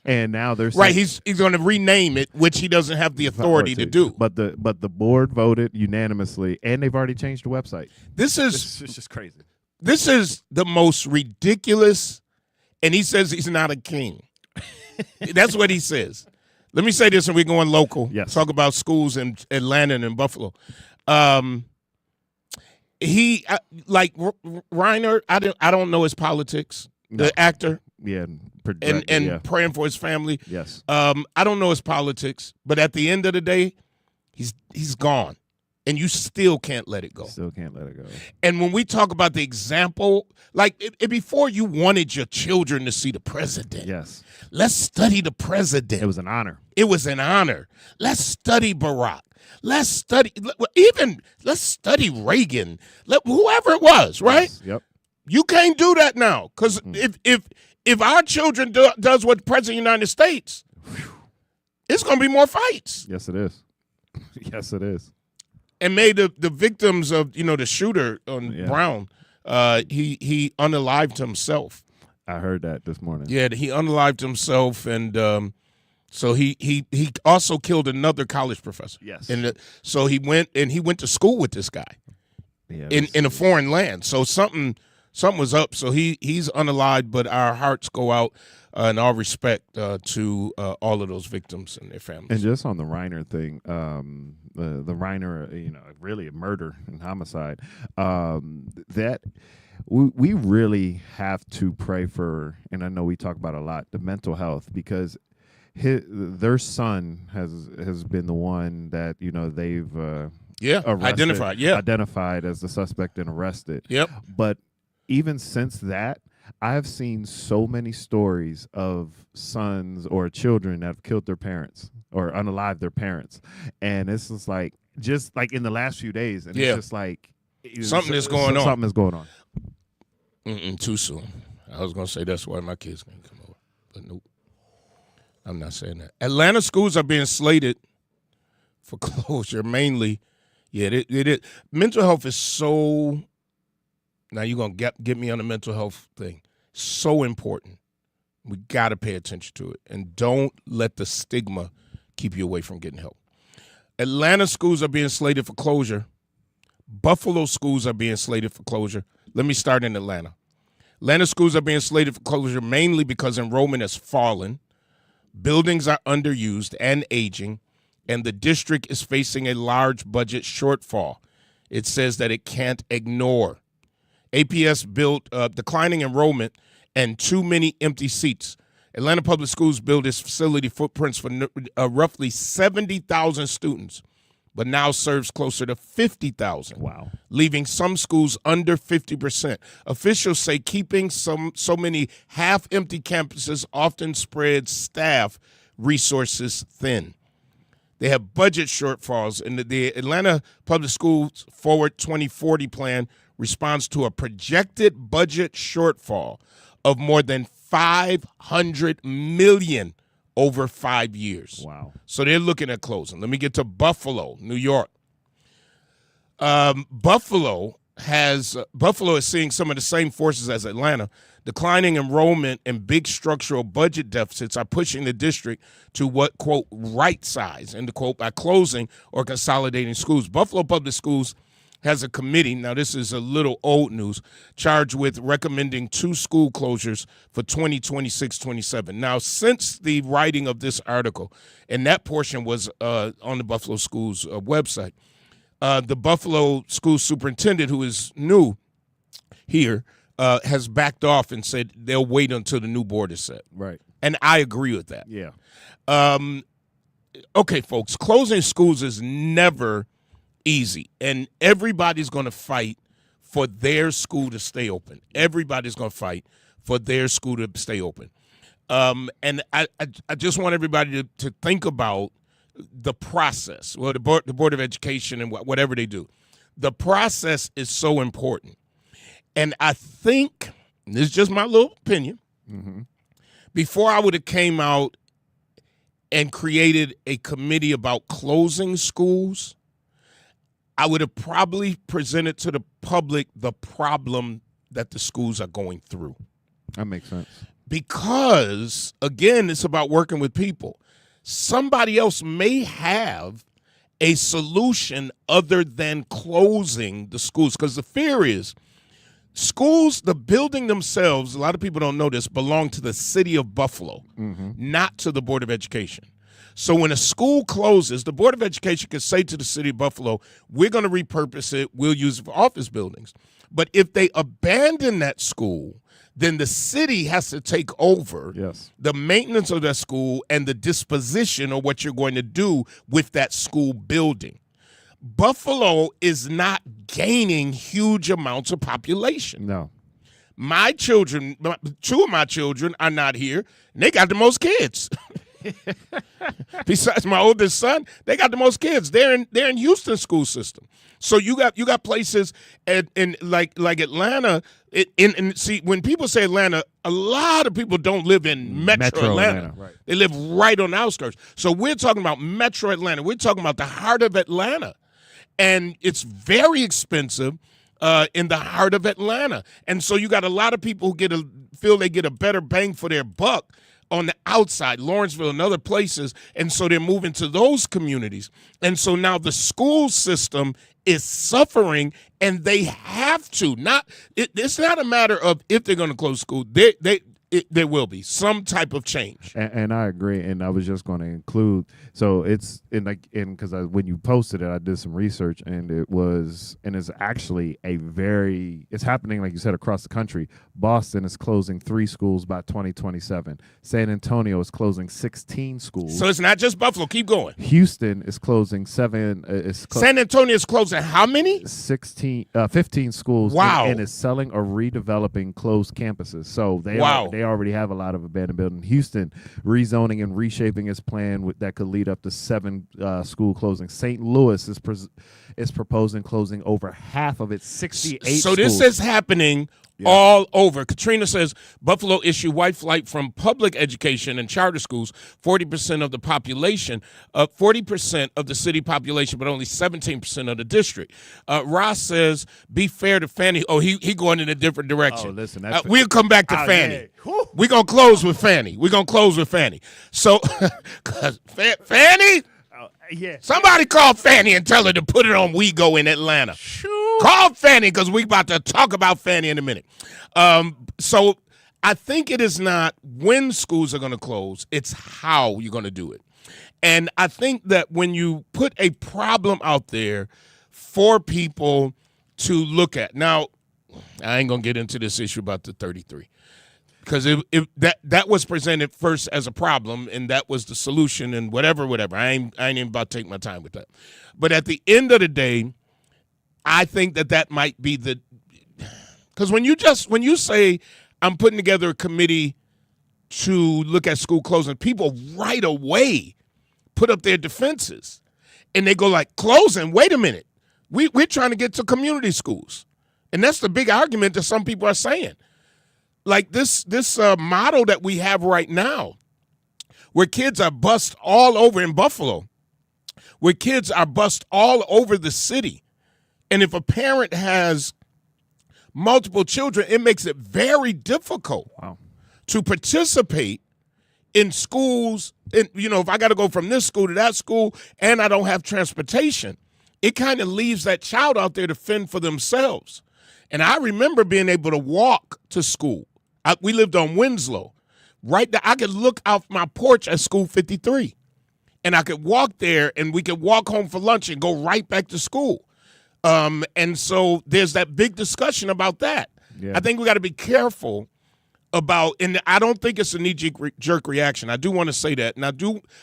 And now they're saying, right. He's going to rename it, which he doesn't have the authority to do. But the board voted unanimously, and they've already changed the website. This is just crazy. This is the most ridiculous, and he says he's not a king. That's what he says. Let me say this, and we're going local. Yes. Talk about schools in Atlanta and in Buffalo. He like Reiner. I don't know his politics. No. The actor. Yeah. And praying for his family. Yes. I don't know his politics, but at the end of the day, he's gone, and you still can't let it go. Still can't let it go. And when we talk about the example, like before, you wanted your children to see the president. Yes. Let's study the president. It was an honor. It was an honor. Let's study Barack. Let's study Reagan. Whoever it was, right? Yes. Yep. You can't do that now, because if our children does what the president of the United States, it's going to be more fights. Yes, it is. Yes, it is. And made the victims of the shooter on Brown, he unalived himself. I heard that this morning. Yeah, he unalived himself, and so he also killed another college professor. Yes. And so he went to school with this guy in a foreign land. So something was up. So he's unalived, but our hearts go out and our respect to all of those victims and their families. And just on the Reiner thing, the Reiner, really a murder and homicide, that we really have to pray for, and I know we talk about a lot, the mental health, because their son has been the one that they've identified as the suspect and arrested. Yep. But even since that, I've seen so many stories of sons or children that have killed their parents or unalived their parents, and it's just like in the last few days, and it's just like something is going on. Something is going on. Too soon. I was going to say that's why my kids can come over, but nope. I'm not saying that. Atlanta schools are being slated for closure mainly. Yeah, it is. Mental health is so. Now you're going to get me on the mental health thing. So important. We got to pay attention to it, and don't let the stigma keep you away from getting help. Atlanta schools are being slated for closure. Buffalo schools are being slated for closure. Let me start in Atlanta. Atlanta schools are being slated for closure mainly because enrollment has fallen, buildings are underused and aging, and the district is facing a large budget shortfall. It says that it can't ignore. APS built declining enrollment and too many empty seats. Atlanta Public Schools built its facility footprints for roughly 70,000 students, but now serves closer to 50,000. Wow. Leaving some schools under 50%. Officials say keeping so many half-empty campuses often spreads staff resources thin. They have budget shortfalls, and the Atlanta Public Schools Forward 2040 plan responds to a projected budget shortfall of more than $500 million over 5 years. Wow. So they're looking at closing. Let me get to Buffalo, New York. Buffalo is seeing some of the same forces as Atlanta. Declining enrollment and big structural budget deficits are pushing the district to what, quote, right size, end quote, by closing or consolidating schools. Buffalo Public Schools has a committee, now this is a little old news, charged with recommending 2 school closures for 2026-27. Now, since the writing of this article, and that portion was on the Buffalo Schools website, the Buffalo School superintendent, who is new here, has backed off and said they'll wait until the new board is set. Right. And I agree with that. Yeah. Okay, folks, closing schools is never easy, and everybody's going to fight for their school to stay open. Everybody's going to fight for their school to stay open. And I just want everybody to think about the process. Well, the Board of Education and whatever they do. The process is so important. And I think, this is just my little opinion, before I would have came out and created a committee about closing schools, I would have probably presented to the public the problem that the schools are going through. That makes sense. Because, again, it's about working with people. Somebody else may have a solution other than closing the schools. Because the fear is schools, the building themselves, a lot of people don't know this, belong to the city of Buffalo, not to the Board of Education. So when a school closes, the Board of Education can say to the city of Buffalo, we're going to repurpose it, we'll use it for office buildings. But if they abandon that school, then the city has to take over the maintenance of that school and the disposition of what you're going to do with that school building. Buffalo is not gaining huge amounts of population. No. My children, 2 of my children are not here, and they got the most kids. Besides my oldest son, they got the most kids. They're in Houston school system. So you got places in like Atlanta. See, when people say Atlanta, a lot of people don't live in Metro Atlanta. Right. They live right on the outskirts. So we're talking about Metro Atlanta. We're talking about the heart of Atlanta, and it's very expensive in the heart of Atlanta. And so you got a lot of people who feel they get a better bang for their buck on the outside, Lawrenceville and other places, and so they're moving to those communities. And so now the school system is suffering, and they have to. It's not a matter of if they're going to close school. There will be some type of change. And I agree. And I was just going to include, so it's because when you posted it, I did some research, and it's actually it's happening, like you said, across the country. Boston is closing 3 schools by 2027. San Antonio is closing 16 schools. So it's not just Buffalo. Keep going. Houston is closing 7. San Antonio is closing how many? 15 schools. Wow. And is selling or redeveloping closed campuses. So they already have a lot of abandoned buildings. Houston rezoning and reshaping its plan that could lead up to 7 school closings. St. Louis is proposing closing over half of its 68 schools. So this is happening all over. Katrina says Buffalo issue white flight from public education and charter schools, 40% of the population, 40% of the city population, but only 17% of the district. Ross says, be fair to Fannie. Oh, he going in a different direction. Oh, listen. We'll come back to Fannie. We're going to close with Fannie. So, because Fannie? Somebody call Fannie and tell her to put it on WeGo in Atlanta. Call Fannie, because we're about to talk about Fannie in a minute. So I think it is not when schools are going to close, it's how you're going to do it. And I think that when you put a problem out there for people to look at. Now, I ain't going to get into this issue about the 33. because that was presented first as a problem, and that was the solution, and whatever. I ain't even about to take my time with that. But at the end of the day, I think that might be because when you say I'm putting together a committee to look at school closing, people right away put up their defenses, and they go like, closing? Wait a minute, we're trying to get to community schools, and that's the big argument that some people are saying. Like this model that we have right now, where kids are bused all over in Buffalo, where kids are bused all over the city. And if a parent has multiple children, it makes it very difficult to participate in schools. And, if I got to go from this school to that school and I don't have transportation, it kind of leaves that child out there to fend for themselves. And I remember being able to walk to school. We lived on Winslow. Right there, I could look out my porch at School 53. And I could walk there, and we could walk home for lunch and go right back to school. And so there's that big discussion about that. Yeah. I think we got to be careful about, and I don't think it's a knee-jerk reaction. I do want to say that. And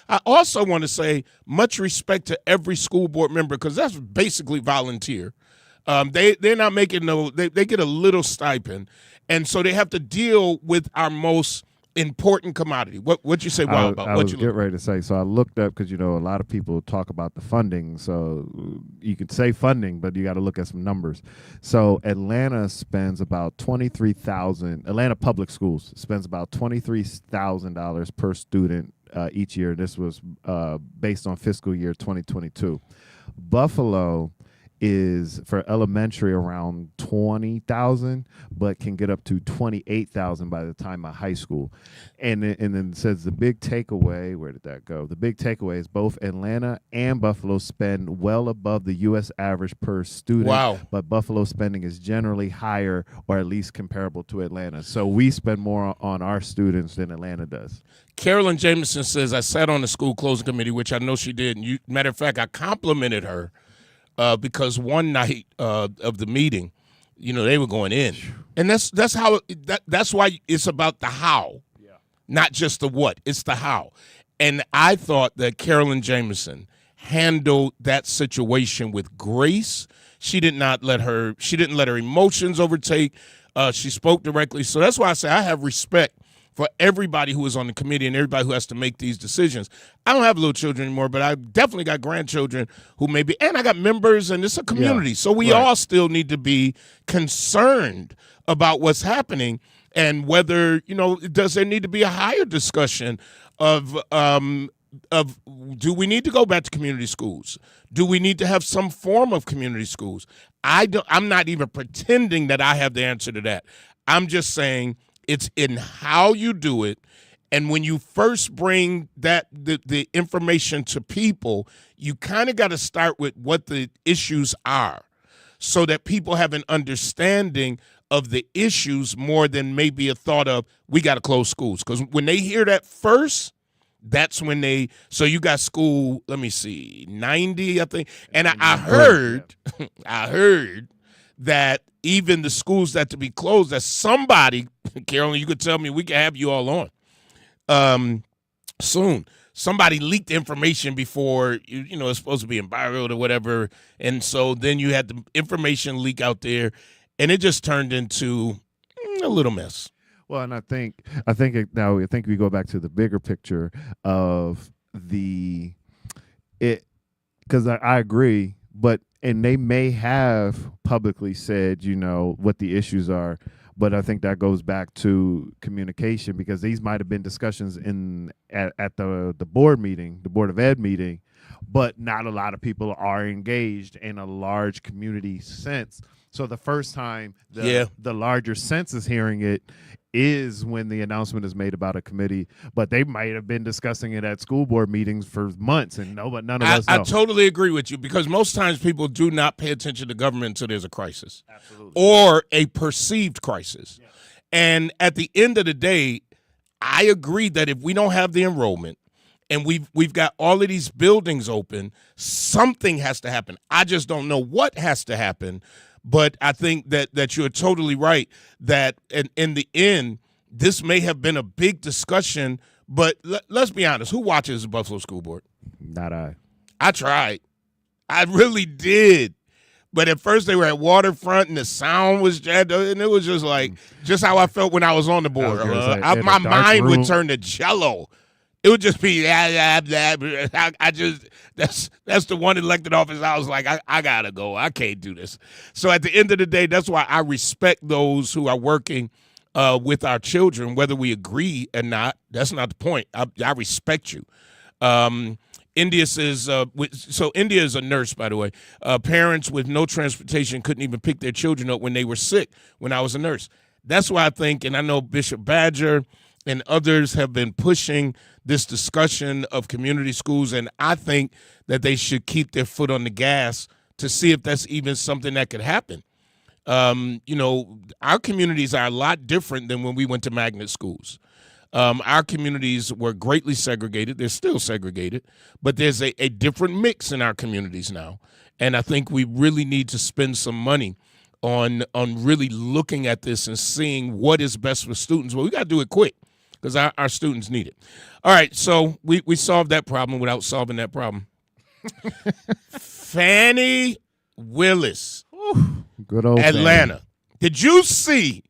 I also want to say much respect to every school board member, because that's basically volunteer. They're not making they get a little stipend. And so they have to deal with our most important commodity. What'd you say, Wild, about? I was getting ready to say, so I looked up, because, a lot of people talk about the funding. So you could say funding, but you got to look at some numbers. So Atlanta spends about Atlanta Public Schools spends about $23,000 per student each year. This was based on fiscal year 2022. Buffalo is for elementary around 20,000, but can get up to 28,000 by the time of high school. And then it says the big takeaway, where did that go? The big takeaway is both Atlanta and Buffalo spend well above the U.S. average per student. Wow. But Buffalo spending is generally higher, or at least comparable to Atlanta. So we spend more on our students than Atlanta does. Carolyn Jameson says, I sat on the school closing committee, which I know she did. And matter of fact, I complimented her. Because one night of the meeting, they were going in, and that's how that's why it's about the how, not just the what. It's the how, and I thought that Carolyn Jameson handled that situation with grace. She didn't let her emotions overtake. She spoke directly, so that's why I say I have respect for everybody who is on the committee and everybody who has to make these decisions. I don't have little children anymore, but I definitely got grandchildren who maybe, and I got members, and it's a community. Yeah, so we all still need to be concerned about what's happening, and whether, does there need to be a higher discussion of do we need to go back to community schools? Do we need to have some form of community schools? I'm not even pretending that I have the answer to that. I'm just saying, it's in how you do it, and when you first bring the information to people, you kind of got to start with what the issues are, so that people have an understanding of the issues more than maybe a thought of, we got to close schools. Because when they hear that first, that's when so you got school, let me see, 90, I think, and I heard, I heard that even the schools that to be closed, that somebody, Carolyn, you could tell me, we can have you all on soon. Somebody leaked information before, it's supposed to be embargoed or whatever. And so then you had the information leak out there, and it just turned into a little mess. Well, and I think we go back to the bigger picture of because I agree, and they may have publicly said, what the issues are, but I think that goes back to communication, because these might have been discussions at the board meeting, the Board of Ed meeting, but not a lot of people are engaged in a large community sense. So the first time the larger sense is hearing it is when the announcement is made about a committee, but they might have been discussing it at school board meetings for months, and none of us know. I totally agree with you, because most times people do not pay attention to government until there's a crisis. Absolutely. Or a perceived crisis. Yeah. And at the end of the day, I agree that if we don't have the enrollment and we've got all of these buildings open, something has to happen. I just don't know what has to happen. But I think that you're totally right, that in the end, this may have been a big discussion, but let's be honest. Who watches the Buffalo School Board? Not I. I tried. I really did. But at first they were at Waterfront and the sound was jacked up, and it was just like just how I felt when I was on the board. My mind would turn to jello. It would just be I just that's the one elected office. I was like, I gotta go. I can't do this. So at the end of the day, that's why I respect those who are working with our children, whether we agree or not. That's not the point. I respect you. India says, so India is a nurse, by the way. Parents with no transportation couldn't even pick their children up when they were sick when I was a nurse. That's why I think, and I know Bishop Badger and others have been pushing this discussion of community schools, and I think that they should keep their foot on the gas to see if that's even something that could happen. Our communities are a lot different than when we went to magnet schools. Our communities were greatly segregated. They're still segregated, but there's a different mix in our communities now. And I think we really need to spend some money on really looking at this and seeing what is best for students. Well, we got to do it quick because our students need it. All right, so we solved that problem without solving that problem. Fannie Willis, good old Atlanta. Fannie. Did you see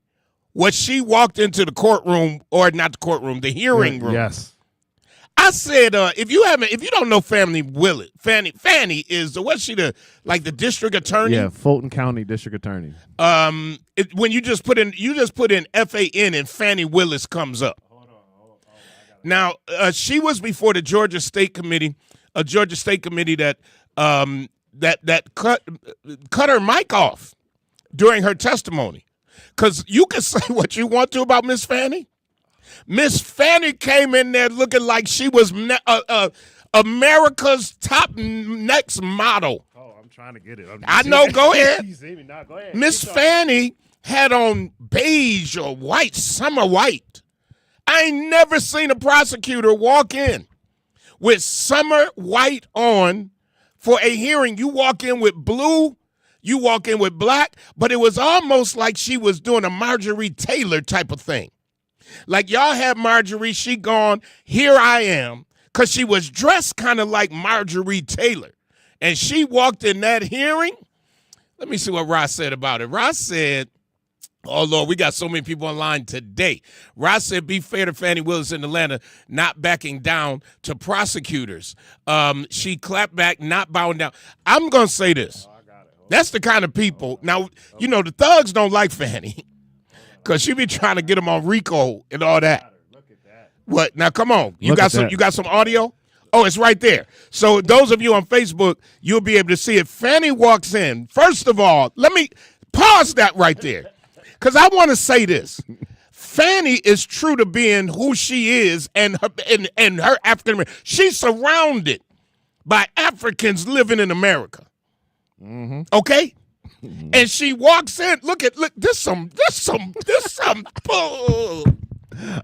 what she walked into the courtroom, or not the courtroom, the hearing room? Yes. I said, if you don't know Fannie Willis, Fannie is the district attorney? Yeah, Fulton County District Attorney. When you just put in FAN and Fannie Willis comes up. Hold on. Now, she was before the Georgia State Committee, that cut her mic off during her testimony. Because you can say what you want to about Miss Fannie. Miss Fannie came in there looking like she was America's top next model. Oh, I'm trying to get it. I know. Go ahead. You see me now? Go ahead. Miss Fannie had on beige or white, summer white. I ain't never seen a prosecutor walk in with summer white on for a hearing. You walk in with blue, you walk in with black, but it was almost like she was doing a Marjorie Taylor type of thing. Like y'all had Marjorie, she gone, here I am, because she was dressed kind of like Marjorie Taylor. And she walked in that hearing. Let me see what Ross said about it. Ross said, oh, Lord, we got so many people online today. Ross said, be fair to Fannie Willis in Atlanta, not backing down to prosecutors. She clapped back, not bowing down. I'm going to say this. That's the kind of people. Now, the thugs don't like Fannie because she be trying to get them on RICO and all that. Look at that. What? Now, come on. You got some audio? Oh, it's right there. So those of you on Facebook, you'll be able to see it. Fannie walks in. First of all, let me pause that right there because I want to say this. Fannie is true to being who she is and her African American. She's surrounded by Africans living in America. Mm-hmm. Okay? Mm-hmm. And she walks in. Look, this some bull.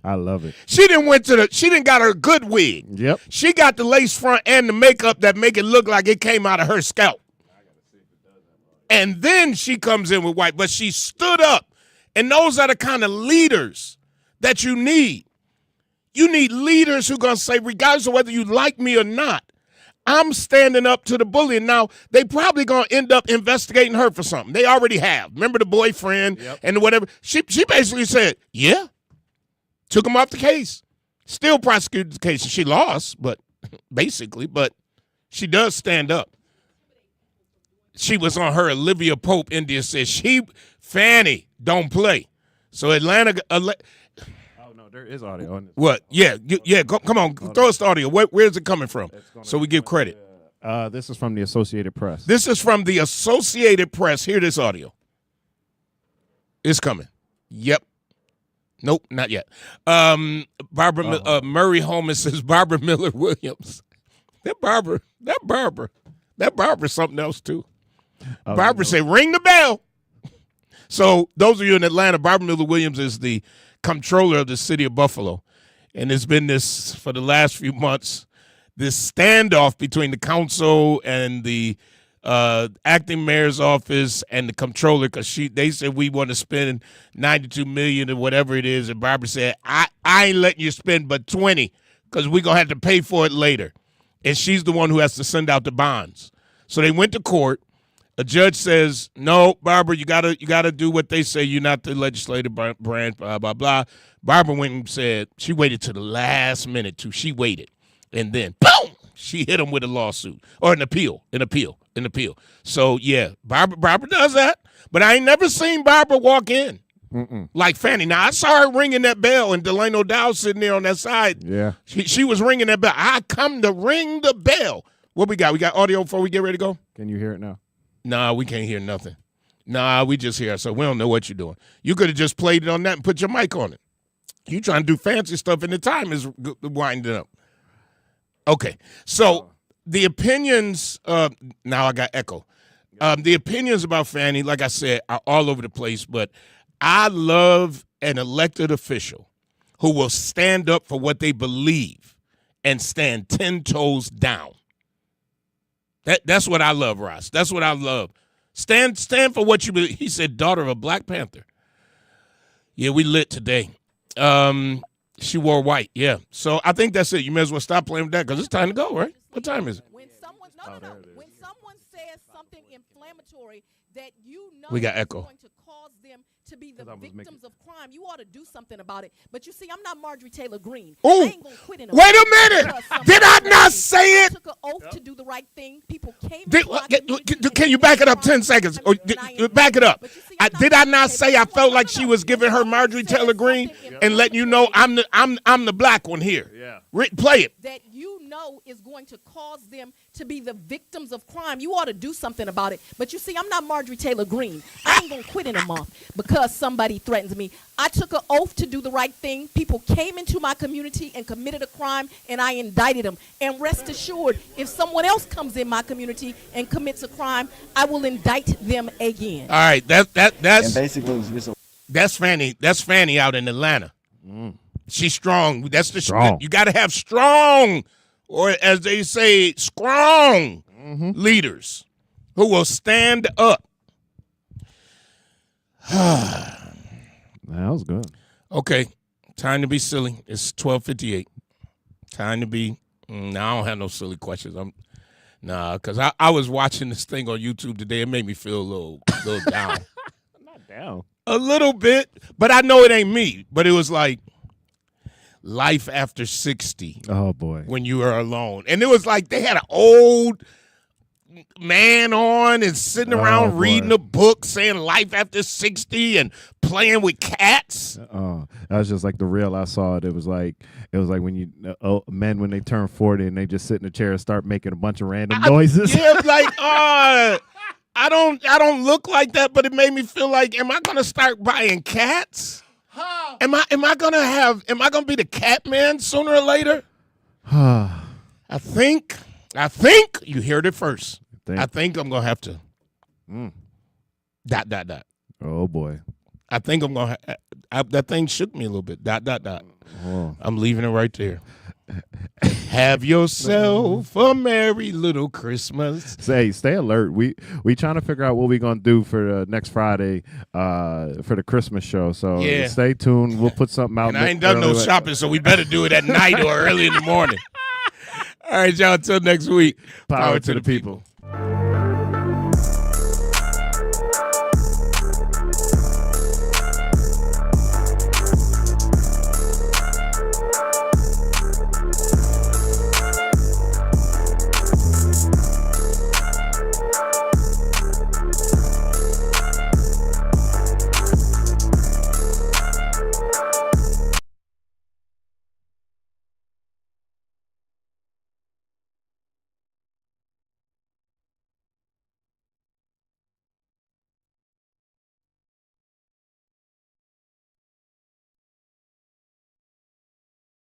I love it. She didn't got her good wig. Yep. She got the lace front and the makeup that make it look like it came out of her scalp. And then she comes in with white, but she stood up. And those are the kind of leaders that you need. You need leaders who going to say, regardless of whether you like me or not, I'm standing up to the bully. And now they probably going to end up investigating her for something. They already have. Remember the boyfriend and whatever? She basically said, yeah. Took him off the case. Still prosecuted the case. She lost, but she does stand up. She was on her Olivia Pope. India says, Fannie, don't play. So Atlanta. Oh, no, there is audio on this. What? Yeah. Come on. Throw us the audio. Where's it coming from? So we give credit. This is from the Associated Press. This is from the Associated Press. Hear this audio. It's coming. Yep. Nope, not yet. Murray Holman says Barbara Miller Williams. That Barbara's something else too. Barbara said, ring the bell. So those of you in Atlanta, Barbara Miller Williams is the comptroller of the city of Buffalo. And it's been this, for the last few months, this standoff between the council and the acting mayor's office and the comptroller, because they said we want to spend $92 million or whatever it is, and Barbara said, I ain't letting you spend but 20 because we're going to have to pay for it later. And she's the one who has to send out the bonds. So they went to court. A judge says, no, Barbara, you gotta do what they say. You're not the legislative branch, blah, blah, blah. Barbara went and said, she waited to the last minute too. She waited. And then, boom, she hit him with a lawsuit or an appeal. So, yeah, Barbara does that. But I ain't never seen Barbara walk in like Fannie. Now, I saw her ringing that bell, and Delano Dow sitting there on that side. Yeah. She was ringing that bell. I come to ring the bell. What we got? We got audio before we get ready to go? Can you hear it now? Nah, we can't hear nothing. Nah, we just hear it, so we don't know what you're doing. You could have just played it on that and put your mic on it. You trying to do fancy stuff, and the time is winding up. Okay, so the opinions, now I got echo. The opinions about Fannie, like I said, are all over the place, but I love an elected official who will stand up for what they believe and stand 10 toes down. That's what I love, Ross. That's what I love. Stand for what you believe. He said, daughter of a Black Panther. Yeah, we lit today. She wore white, yeah. So I think that's it. You may as well stop playing with that because it's time to go, right? What time is it? When someone, when someone says something inflammatory that you know we got is echo. going to cause them to be the victims of crime, you ought to do something about it. But you see, I'm not Marjorie Taylor Greene. Ooh, I ain't gonna quit in a wait a minute. Did I not say it? I took an oath to do the right thing. People came. Can you back it up 10 seconds? Or back it up. Did I not say I felt like she was giving her Marjorie Taylor Greene and letting you know I'm the black one here? Yeah. Play it. That you know is going to cause them to be the victims of crime. You ought to do something about it. But you see, I'm not Marjorie Taylor Greene. I ain't gonna quit in a month because somebody threatens me. I took an oath to do the right thing. People came into my community and committed a crime, and I indicted them. And rest assured, if someone else comes in my community and commits a crime, I will indict them again. All right, that's and basically that's Fannie. That's Fannie out in Atlanta. She's strong. That's the Strong. You got to have strong, or as they say, strong leaders who will stand up. That was good. Okay, time to be silly. It's 12:58. Time to be. No, I don't have no silly questions. Because I was watching this thing on YouTube today. It made me feel a little down. Not down. A little bit, but I know it ain't me. But it was like life after 60. Oh boy. When you are alone, and it was like they had an old man on and sitting around reading a book saying life after 60 and playing with cats. Oh, that was just like the reel I saw it. It was like when you men when they turn 40 and they just sit in a chair and start making a bunch of random noises. Yeah, like I don't look like that, but it made me feel like, am I gonna start buying cats? Am I gonna be the cat man sooner or later? I think you heard it first. I think I'm gonna have to. ... Oh boy. I think I'm gonna. That thing shook me a little bit. ... Oh. I'm leaving it right there. Have yourself a merry little Christmas. Stay alert. We trying to figure out what we're gonna do for next Friday for the Christmas show. So stay tuned. We'll put something out. And I ain't done no shopping, so we better do it at night or early in the morning. All right, y'all. Until next week. Power to the people.